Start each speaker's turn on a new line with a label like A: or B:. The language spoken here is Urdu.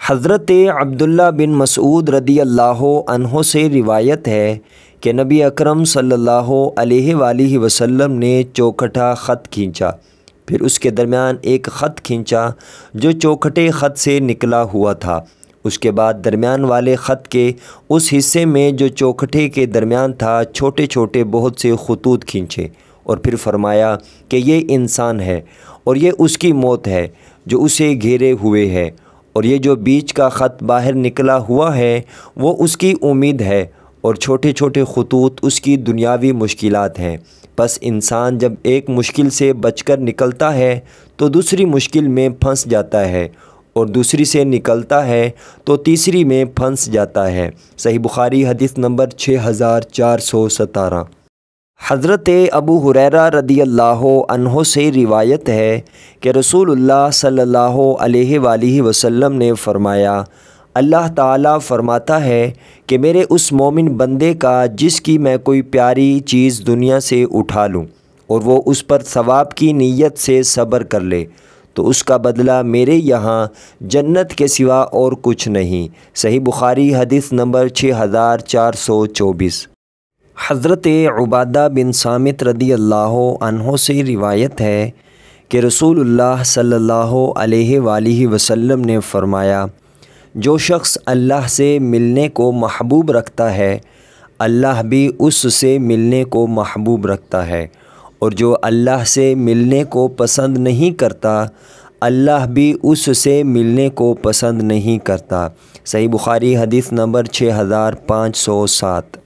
A: حضرت عبداللہ بن مسعود رضی اللہ عنہ سے روایت ہے کہ نبی اکرم صلی اللہ علیہ وآلہ وسلم نے چوکھٹا خط کھینچا، پھر اس کے درمیان ایک خط کھینچا جو چوکھٹے خط سے نکلا ہوا تھا۔ اس کے بعد درمیان والے خط کے اس حصے میں جو چوکھٹے کے درمیان تھا چھوٹے چھوٹے بہت سے خطوط کھینچے، اور پھر فرمایا کہ یہ انسان ہے اور یہ اس کی موت ہے جو اسے گھیرے ہوئے ہے، اور یہ جو بیچ کا خط باہر نکلا ہوا ہے وہ اس کی امید ہے، اور چھوٹے چھوٹے خطوط اس کی دنیاوی مشکلات ہیں۔ پس انسان جب ایک مشکل سے بچ کر نکلتا ہے تو دوسری مشکل میں پھنس جاتا ہے، اور دوسری سے نکلتا ہے تو تیسری میں پھنس جاتا ہے۔ صحیح بخاری حدیث نمبر 6417۔ حضرت ابو ہریرہ رضی اللہ عنہ سے روایت ہے کہ رسول اللہ صلی اللہ علیہ وآلہ وسلم نے فرمایا، اللہ تعالیٰ فرماتا ہے کہ میرے اس مومن بندے کا جس کی میں کوئی پیاری چیز دنیا سے اٹھا لوں اور وہ اس پر ثواب کی نیت سے صبر کر لے تو اس کا بدلہ میرے یہاں جنت کے سوا اور کچھ نہیں۔ صحیح بخاری حدیث نمبر 6424۔ حضرت عبادہ بن صامت رضی اللہ عنہ سے روایت ہے کہ رسول اللہ صلی اللہ علیہ وآلہ وسلم نے فرمایا، جو شخص اللہ سے ملنے کو محبوب رکھتا ہے اللہ بھی اس سے ملنے کو محبوب رکھتا ہے، اور جو اللہ سے ملنے کو پسند نہیں کرتا اللہ بھی اس سے ملنے کو پسند نہیں کرتا۔ صحیح بخاری حدیث نمبر 6507۔